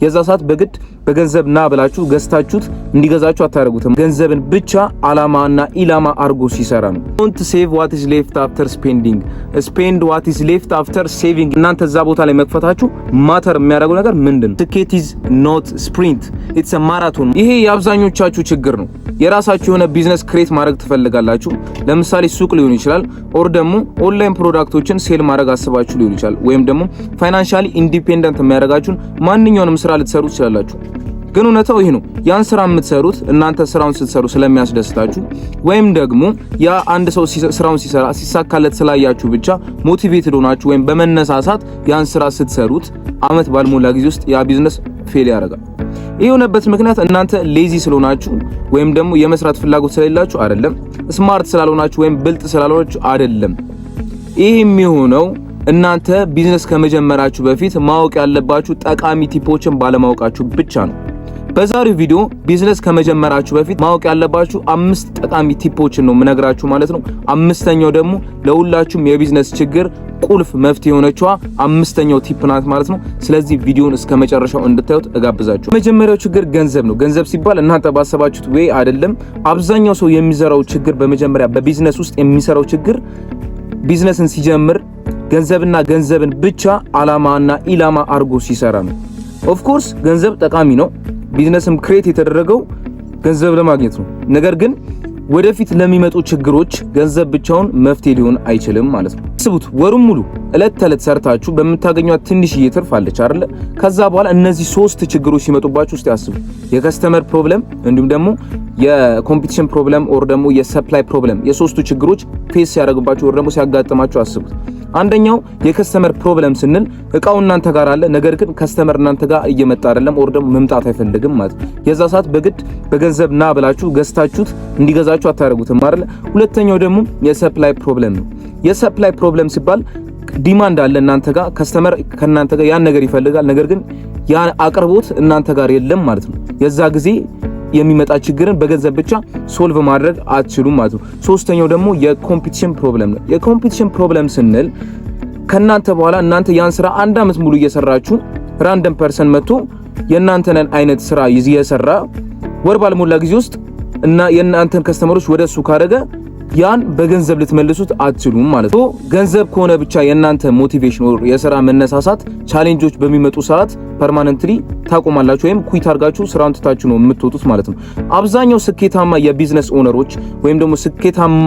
የዛ ሰዓት በግድ በገንዘብ ና ብላችሁ ገዝታችሁት እንዲገዛችሁ አታረጉትም። ገንዘብን ብቻ አላማና ኢላማ አርጎ ሲሰራ ነው። don't save what is left after spending, spend what is left after saving። እናንተ እዛ ቦታ ላይ መክፈታችሁ ማተር የሚያደርገው ነገር ምንድነው? ስኬት is not sprint, it's a marathon። ይሄ የአብዛኞቻችሁ ችግር ነው። የራሳችሁ የሆነ ቢዝነስ ክሬት ማድረግ ትፈልጋላችሁ። ለምሳሌ ሱቅ ሊሆን ይችላል፣ ኦር ደግሞ ኦንላይን ፕሮዳክቶችን ሴል ማድረግ አስባችሁ ሊሆን ይችላል፣ ወይም ደግሞ ፋይናንሻሊ ኢንዲፔንደንት የሚያደርጋችሁን ማንኛውንም ስራ ልትሰሩ ትችላላችሁ። ግን እውነታው ይሄ ነው። ያን ስራ የምትሰሩት እናንተ ስራውን ስትሰሩ ስለሚያስደስታችሁ ወይም ደግሞ ያ አንድ ሰው ስራውን ሲሰራ ሲሳካለት ስላያችሁ ብቻ ሞቲቬትድ ሆናችሁ ወይም በመነሳሳት ያን ስራ ስትሰሩት አመት ባልሞላ ጊዜ ውስጥ ያ ቢዝነስ ፌል ያደርጋል። ይሄ የሆነበት ምክንያት እናንተ ሌዚ ስለሆናችሁ ወይም ደግሞ የመስራት ፍላጎት ስለሌላችሁ አይደለም። ስማርት ስላልሆናችሁ ወይም ብልጥ ስላልሆናችሁ አይደለም። ይሄ የሚሆነው እናንተ ቢዝነስ ከመጀመራችሁ በፊት ማወቅ ያለባችሁ ጠቃሚ ቲፖችን ባለማወቃችሁ ብቻ ነው። በዛሬው ቪዲዮ ቢዝነስ ከመጀመራችሁ በፊት ማወቅ ያለባችሁ 5 ጠቃሚ ቲፖችን ነው የምነግራችሁ ማለት ነው። አምስተኛው ደግሞ ለሁላችሁም የቢዝነስ ችግር ቁልፍ መፍትሄ የሆነችዋ 5ኛው ቲፕ ናት ማለት ነው። ስለዚህ ቪዲዮን እስከመጨረሻው እንድታዩት እጋብዛችሁ። መጀመሪያው ችግር ገንዘብ ነው። ገንዘብ ሲባል እናንተ ባሰባችሁት ወይ አይደለም። አብዛኛው ሰው የሚሰራው ችግር በመጀመሪያ በቢዝነስ ውስጥ የሚሰራው ችግር ቢዝነስን ሲጀምር ገንዘብና ገንዘብን ብቻ አላማና ኢላማ አርጎ ሲሰራ ነው። ኦፍ ኮርስ ገንዘብ ጠቃሚ ነው። ቢዝነስም ክሬት የተደረገው ገንዘብ ለማግኘት ነው። ነገር ግን ወደፊት ለሚመጡ ችግሮች ገንዘብ ብቻውን መፍትሄ ሊሆን አይችልም ማለት ነው። አስቡት፣ ወሩን ሙሉ እለት ተለት ሰርታችሁ በምታገኙት ትንሽዬ ትርፍ አለች አይደል? ከዛ በኋላ እነዚህ 3 ችግሮች ሲመጡባችሁ እስቲ አስቡ። የከስተመር ፕሮብለም፣ እንዲሁም ደግሞ የኮምፒቲሽን ፕሮብለም ኦር ደግሞ የሰፕላይ ፕሮብለም፣ የሶስቱ ችግሮች ፌስ ሲያደርግባችሁ ወር ደግሞ ሲያጋጥማችሁ አስቡት። አንደኛው የከስተመር ፕሮብለም ስንል እቃው እናንተ ጋር አለ፣ ነገር ግን ከስተመር እናንተ ጋር እየመጣ አይደለም ኦር ደግሞ መምጣት አይፈልግም ማለት ነው። የዛ ሰዓት በግድ በገንዘብ ና ብላችሁ ገዝታችሁት እንዲገዛችሁ አታረጉትም አይደል? ሁለተኛው ደግሞ የሰፕላይ ፕሮብለም ነው። የሰፕላይ ፕሮብለም ሲባል ዲማንድ አለ እናንተ ጋር፣ ከስተመር ከናንተ ጋር ያን ነገር ይፈልጋል፣ ነገር ግን ያ አቅርቦት እናንተ ጋር የለም ማለት ነው። የዛ ጊዜ የሚመጣ ችግርን በገንዘብ ብቻ ሶልቭ ማድረግ አትችሉም ማለት ነው። ሶስተኛው ደግሞ የኮምፒቲሽን ፕሮብለም ነው። የኮምፒቲሽን ፕሮብለም ስንል ከናንተ በኋላ እናንተ ያን ስራ 1 አመት ሙሉ እየሰራችሁ ራንደም ፐርሰን መጥቶ የናንተን አይነት ስራ እየሰራ ወር ባልሞላ ጊዜ ውስጥ እና የናንተን ከስተመሮች ወደሱ ካረገ ያን በገንዘብ ልትመልሱት አትችሉም ማለት ነው። ገንዘብ ከሆነ ብቻ የናንተ ሞቲቬሽን ወር የሥራ መነሳሳት ቻሌንጆች በሚመጡ ሰዓት ፐርማነንትሊ ታቆማላችሁ ወይም ኩዊት አድርጋችሁ ስራውን ትታችሁ ነው የምትወጡት ማለት ነው። አብዛኛው ስኬታማ የቢዝነስ ኦነሮች ወይም ደግሞ ስኬታማ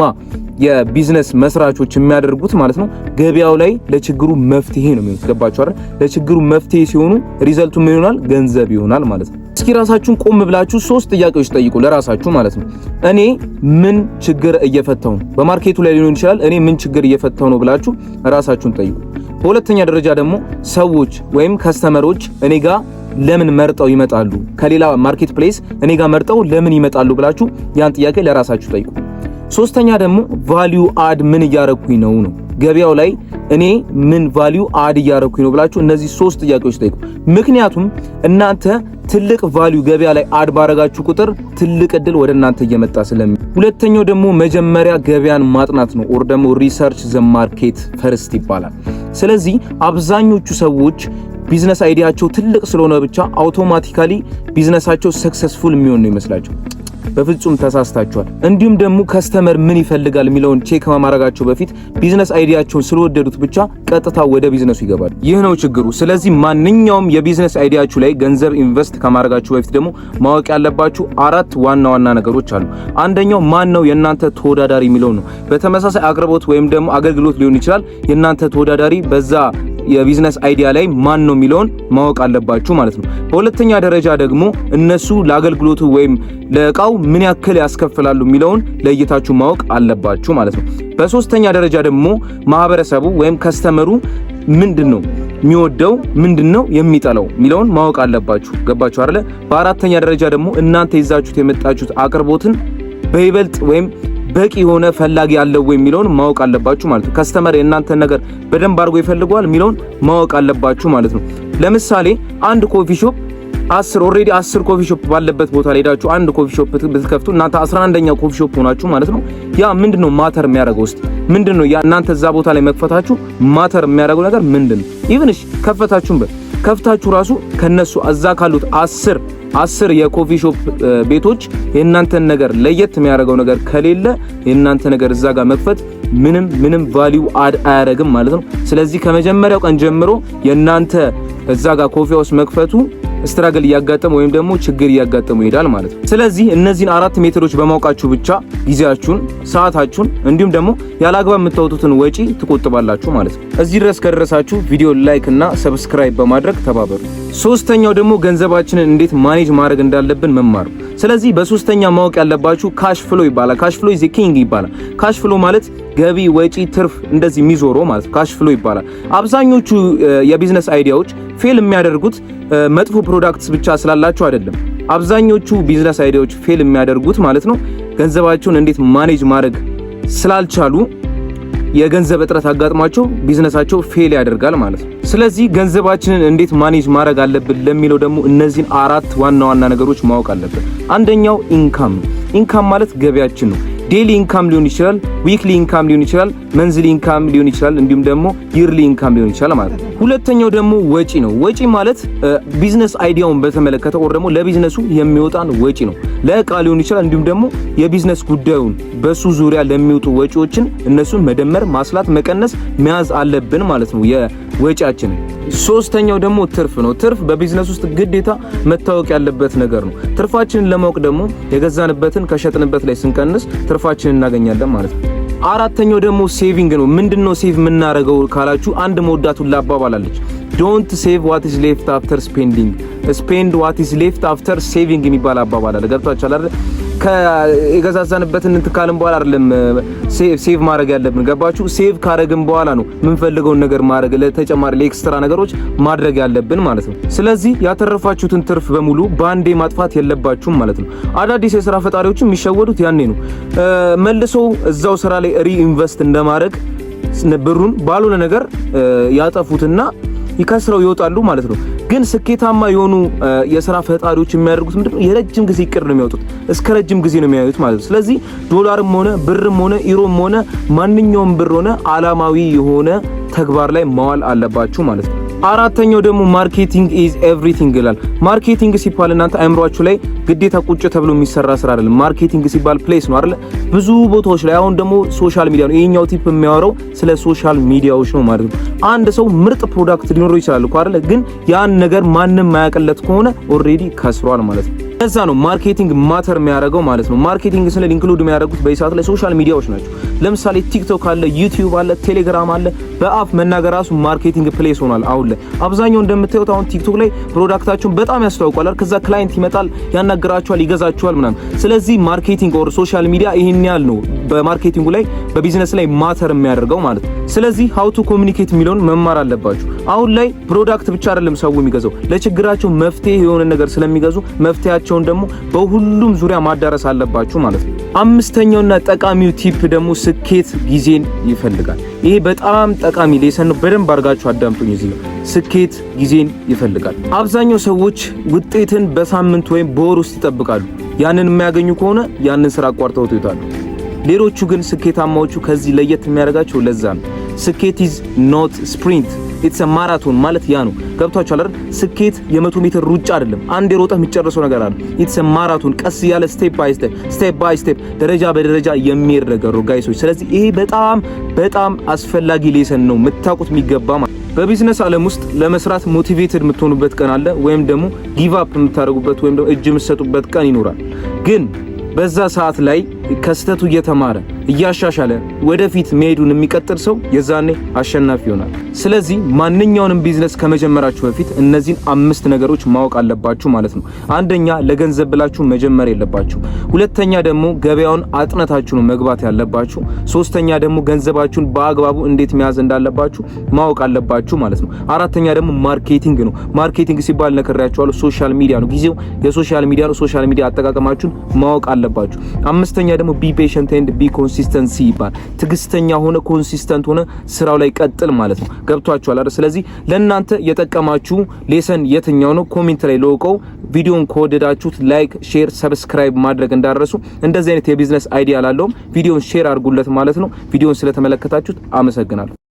የቢዝነስ መስራቾች የሚያደርጉት ማለት ነው ገበያው ላይ ለችግሩ መፍትሄ ነው የሚያስገባቸው አይደል? ለችግሩ መፍትሄ ሲሆኑ ሪዘልቱ ምን ይሆናል? ገንዘብ ይሆናል ማለት ነው። እስኪ ራሳችሁን ቆም ብላችሁ 3 ጥያቄዎች ጠይቁ ለራሳችሁ ማለት ነው። እኔ ምን ችግር እየፈታው ነው? በማርኬቱ ላይ ሊሆን ይችላል። እኔ ምን ችግር እየፈታው ነው ብላችሁ ራሳችሁን ጠይቁ። በሁለተኛ ደረጃ ደግሞ ሰዎች ወይም ከስተመሮች እኔ ጋር ለምን መርጠው ይመጣሉ? ከሌላ ማርኬት ፕሌስ እኔ ጋር መርጠው ለምን ይመጣሉ ብላችሁ ያን ጥያቄ ለራሳችሁ ጠይቁ። ሶስተኛ ደግሞ ቫልዩ አድ ምን እያረኩኝ ነው? ገበያው ላይ እኔ ምን ቫልዩ አድ እያረኩኝ ነው ብላችሁ እነዚህ 3 ጥያቄዎች ጠይቁ። ምክንያቱም እናንተ ትልቅ ቫልዩ ገበያ ላይ አድ ባረጋችሁ ቁጥር ትልቅ እድል ወደ እናንተ እየመጣ ስለሚ። ሁለተኛው ደግሞ መጀመሪያ ገበያን ማጥናት ነው ኦር ደግሞ ሪሰርች ዘ ማርኬት ፈርስት ይባላል። ስለዚህ አብዛኞቹ ሰዎች ቢዝነስ አይዲያቸው ትልቅ ስለሆነ ብቻ አውቶማቲካሊ ቢዝነሳቸው ሰክሰስፉል የሚሆን ነው ይመስላችሁ። በፍጹም ተሳስታችኋል። እንዲሁም ደግሞ ከስተመር ምን ይፈልጋል የሚለውን ቼክ ማድረጋቸው በፊት ቢዝነስ አይዲያቸውን ስለወደዱት ብቻ ቀጥታ ወደ ቢዝነሱ ይገባሉ። ይህ ነው ችግሩ። ስለዚህ ማንኛውም የቢዝነስ አይዲያችሁ ላይ ገንዘብ ኢንቨስት ከማድረጋችሁ በፊት ደግሞ ማወቅ ያለባችሁ 4 ዋና ዋና ነገሮች አሉ። አንደኛው ማን ነው የናንተ ተወዳዳሪ የሚለው ነው። በተመሳሳይ አቅርቦት ወይም ደግሞ አገልግሎት ሊሆን ይችላል። የናንተ ተወዳዳሪ በዛ የቢዝነስ አይዲያ ላይ ማን ነው የሚለውን ማወቅ አለባችሁ ማለት ነው። በሁለተኛ ደረጃ ደግሞ እነሱ ለአገልግሎቱ ወይም ለእቃው ምን ያክል ያስከፍላሉ የሚለውን ለይታችሁ ማወቅ አለባችሁ ማለት ነው። በሶስተኛ ደረጃ ደግሞ ማህበረሰቡ ወይም ከስተመሩ ምንድነው የሚወደው፣ ምንድነው የሚጠላው የሚለውን ማወቅ አለባችሁ። ገባችሁ አይደል? በአራተኛ ደረጃ ደግሞ እናንተ ይዛችሁት የመጣችሁት አቅርቦትን በይበልጥ ወይም በቂ የሆነ ፈላጊ ያለው ወይ የሚለውን ማወቅ አለባችሁ ማለት ነው። ከስተመር የእናንተ ነገር በደንብ አድርጎ ይፈልጋል የሚለውን ማወቅ አለባችሁ ማለት ነው። ለምሳሌ አንድ ኮፊ ሾፕ 10 ኮፊ ሾፕ ባለበት ቦታ ላይ ሄዳችሁ አንድ ኮፊ ሾፕ ብትከፍቱ እናንተ 11ኛው ኮፊ ሾፕ ሆናችሁ ማለት ነው። ያ ምንድነው ማተር የሚያደርገው? እስቲ ምንድነው ያ እናንተ እዛ ቦታ ላይ መክፈታችሁ ማተር የሚያደርገው ነገር ምንድነው? ኢቭንሽ ከፈታችሁም ከፍታችሁ ራሱ ከነሱ አዛ ካሉት 10 የኮፊ ሾፕ ቤቶች የእናንተን ነገር ለየት የሚያደርገው ነገር ከሌለ የእናንተ ነገር እዛ ጋር መክፈት ምንም ቫልዩ አድ አያደርግም ማለት ነው። ስለዚህ ከመጀመሪያው ቀን ጀምሮ የእናንተ እዛ ጋር ኮፊ ሃውስ መክፈቱ ስትራግል እያጋጠመ ወይም ደግሞ ችግር እያጋጠመ ይሄዳል ማለት ነው። ስለዚህ እነዚህን 4 ሜትሮች በማውቃችሁ ብቻ ጊዜያችሁን፣ ሰዓታችሁን እንዲሁም ደግሞ ያላግባብ የምታወጡትን ወጪ ትቆጥባላችሁ ማለት ነው። እዚህ ድረስ ከደረሳችሁ ቪዲዮ ላይክ እና ሰብስክራይብ በማድረግ ተባበሩ። ሶስተኛው ደግሞ ገንዘባችንን እንዴት ማኔጅ ማድረግ እንዳለብን መማር። ስለዚህ በሶስተኛ ማወቅ ያለባችሁ ካሽ ፍሎ ይባላል። ካሽ ፍሎ ኢዝ ኪንግ ይባላል። ካሽ ፍሎ ማለት ገቢ፣ ወጪ፣ ትርፍ እንደዚህ የሚዞረው ማለት ካሽ ፍሎ ይባላል። አብዛኞቹ የቢዝነስ አይዲያዎች ፌል የሚያደርጉት መጥፎ ፕሮዳክትስ ብቻ ስላላችሁ አይደለም። አብዛኞቹ ቢዝነስ አይዲያዎች ፌል የሚያደርጉት ማለት ነው ገንዘባቸውን እንዴት ማኔጅ ማድረግ ስላልቻሉ የገንዘብ እጥረት አጋጥሟቸው ቢዝነሳቸው ፌል ያደርጋል ማለት ነው። ስለዚህ ገንዘባችንን እንዴት ማኔጅ ማድረግ አለብን ለሚለው ደግሞ እነዚህን 4 ዋና ነገሮች ማወቅ አለብን። አንደኛው ኢንካም ነው። ኢንካም ማለት ገቢያችን ነው። ዴሊ ኢንካም ሊሆን ይችላል፣ ዊክሊ ኢንካም ሊሆን ይችላል፣ መንዝሊ ኢንካም ሊሆን ይችላል፣ እንዲሁም ደግሞ ይርሊ ኢንካም ሊሆን ይችላል ማለት ነው። ሁለተኛው ደግሞ ወጪ ነው። ወጪ ማለት ቢዝነስ አይዲያውን በተመለከተ ወር ደግሞ ለቢዝነሱ የሚወጣን ወጪ ነው። ለእቃ ሊሆን ይችላል፣ እንዲሁም ደግሞ የቢዝነስ ጉዳዩን በሱ ዙሪያ ለሚወጡ ወጪዎችን እነሱን መደመር፣ ማስላት፣ መቀነስ መያዝ አለብን ማለት ነው የወጪያችንን። ሶስተኛው ደግሞ ትርፍ ነው። ትርፍ በቢዝነስ ውስጥ ግዴታ መታወቅ ያለበት ነገር ነው። ትርፋችንን ለማወቅ ደግሞ የገዛንበትን ከሸጥንበት ላይ ስንቀንስ ትርፋችንን እናገኛለን ማለት ነው። አራተኛው ደግሞ ሴቪንግ ነው። ምንድነው ሴቭ የምናደርገው ካላችሁ አንድ መወዳቱን ላባባላለች ዶንት ሴቭ ዋት ኢዝ ሌፍት አፍተር ስፔንዲንግ ስፔንድ ዋት ኢዝ ሌፍት አፍተር ሴቪንግ የሚባል አባባል አለ። ገብቷችኋል አይደል? ከየገዛዛንበትን እንትካልን በኋላ አይደለም ሴቭ ማድረግ ያለብን። ገባችሁ? ሴቭ ካረግን በኋላ ነው የምንፈልገውን ነገር ማድረግ ለተጨማሪ ለኤክስትራ ነገሮች ማድረግ ያለብን ማለት ነው። ስለዚህ ያተረፋችሁትን ትርፍ በሙሉ ባንዴ ማጥፋት የለባችሁም ማለት ነው። አዳዲስ የሥራ ፈጣሪዎች የሚሸወዱት ያኔ ነው። መልሰው እዛው ስራ ላይ ሪኢንቨስት እንደማድረግ ብሩን ባልሆነ ነገር ያጠፉትና ይከስረው ይወጣሉ ማለት ነው። ግን ስኬታማ የሆኑ የሥራ ፈጣሪዎች የሚያደርጉት ምንድነው? የረጅም ጊዜ እቅድ ነው የሚያወጡት። እስከ ረጅም ጊዜ ነው የሚያዩት ማለት ነው። ስለዚህ ዶላርም ሆነ ብርም ሆነ ዩሮም ሆነ ማንኛውም ብር ሆነ ዓላማዊ የሆነ ተግባር ላይ ማዋል አለባችሁ ማለት ነው። አራተኛው ደግሞ ማርኬቲንግ ኢዝ ኤቭሪቲንግ ይላል። ማርኬቲንግ ሲባል እናንተ አእምሯችሁ ላይ ግዴታ ቁጭ ተብሎ የሚሰራ ስራ አይደለም። ማርኬቲንግ ሲባል ፕሌስ ነው አይደል? ብዙ ቦታዎች ላይ አሁን ደግሞ ሶሻል ሚዲያ ነው። ይሄኛው ቲፕ የሚያወራው ስለ ሶሻል ሚዲያዎች ነው ማለት ነው። አንድ ሰው ምርጥ ፕሮዳክት ሊኖረው ይችላል እኮ አይደል? ግን ያን ነገር ማንም ማያቀለት ከሆነ ኦልሬዲ ከስሯል ማለት ነው። ለዛ ነው ማርኬቲንግ ማተር የሚያደርገው ማለት ነው። ማርኬቲንግ ስንል ኢንክሉድ የሚያደርጉት በሰዓት ላይ ሶሻል ሚዲያዎች ናቸው። ለምሳሌ ቲክቶክ አለ፣ ዩቲዩብ አለ፣ ቴሌግራም አለ። በአፍ መናገር ራሱ ማርኬቲንግ ፕሌስ ሆኗል አሁን ላይ። አብዛኛው እንደምታዩት አሁን ቲክቶክ ላይ ፕሮዳክታችሁን በጣም ያስተዋውቃል። ከዛ ክላይንት ይመጣል፣ ያናገራችኋል፣ ይገዛችኋል ምናምን። ስለዚህ ማርኬቲንግ ኦር ሶሻል ሚዲያ ይሄን ያህል ነው በማርኬቲንጉ ላይ በቢዝነስ ላይ ማተር የሚያደርገው ማለት ነው። ስለዚህ ሃው ቱ ኮሙኒኬት የሚለውን መማር አለባችሁ። አሁን ላይ ፕሮዳክት ብቻ አይደለም ሰው የሚገዛው፣ ለችግራቸው መፍትሄ የሆነ ነገር ስለሚገዙ መፍትሄያቸውን ደግሞ በሁሉም ዙሪያ ማዳረስ አለባችሁ ማለት ነው። አምስተኛውና ጠቃሚው ቲፕ ደግሞ ስኬት ጊዜን ይፈልጋል። ይሄ በጣም ጠቃሚ ሌሰን ነው። በደንብ አድርጋችሁ አዳምጡኝ። እዚህ ስኬት ጊዜን ይፈልጋል። አብዛኛው ሰዎች ውጤትን በሳምንት ወይም በወር ውስጥ ይጠብቃሉ። ያንን የሚያገኙ ከሆነ ያንን ስራ አቋርጠው ይወጣሉ። ሌሎቹ ግን ስኬታማዎቹ ከዚህ ለየት የሚያደርጋቸው ለዛ ነው። ስኬት ኢዝ ኖት ስፕሪንት ኢትስ አ ማራቶን ማለት ያ ነው። ገብቷችኋል አይደል? ስኬት የ100 ሜትር ሩጫ አይደለም። አንድ የሮጠህ የሚጨርሰው ነገር አለ። ኢትስ አ ማራቶን፣ ቀስ ያለ ስቴፕ ባይ ስቴፕ ደረጃ በደረጃ የሚሄድ ነገር ነው ጋይሶች። ስለዚህ ይሄ በጣም አስፈላጊ ሌሰን ነው፣ የምታውቁት የሚገባ ማለት። በቢዝነስ ዓለም ውስጥ ለመስራት ሞቲቬትድ የምትሆኑበት ቀን አለ፣ ወይም ደግሞ ጊቭ አፕ የምታደርጉበት ወይም ደግሞ እጅ የምትሰጡበት ቀን ይኖራል። ግን በዛ ሰዓት ላይ ከስተቱ እየተማረ እያሻሻለ ወደፊት መሄዱን የሚቀጥል ሰው የዛኔ አሸናፊ ይሆናል። ስለዚህ ማንኛውንም ቢዝነስ ከመጀመራችሁ በፊት እነዚህን 5 ነገሮች ማወቅ አለባችሁ ማለት ነው። አንደኛ ለገንዘብ ብላችሁ መጀመር የለባችሁ። ሁለተኛ ደግሞ ገበያውን አጥነታችሁ ነው መግባት ያለባችሁ። ሶስተኛ ደግሞ ገንዘባችሁን በአግባቡ እንዴት መያዝ እንዳለባችሁ ማወቅ አለባችሁ ማለት ነው። አራተኛ ደግሞ ማርኬቲንግ ነው። ማርኬቲንግ ሲባል ነግሬያችኋለሁ፣ ሶሻል ሚዲያ ነው። ጊዜው የሶሻል ሚዲያ ነው። ሶሻል ሚዲያ አጠቃቀማችሁን ማወቅ አለባችሁ። አምስተኛ ደግሞ ቢ ፔሸንት ኤንድ ቢ ኮንሲስተንሲ ይባል። ትግስተኛ ሆነ ኮንሲስተንት ሆነ ስራው ላይ ቀጥል ማለት ነው። ገብቷችኋል አይደል? ስለዚህ ለእናንተ የጠቀማችሁ ሌሰን የትኛው ነው? ኮሜንት ላይ ለውቀው። ቪዲዮን ከወደዳችሁት ላይክ፣ ሼር፣ ሰብስክራይብ ማድረግ እንዳረሱ። እንደዚህ አይነት የቢዝነስ አይዲያ ላለውም ቪዲዮን ሼር አድርጉለት ማለት ነው። ቪዲዮን ስለተመለከታችሁት አመሰግናለሁ።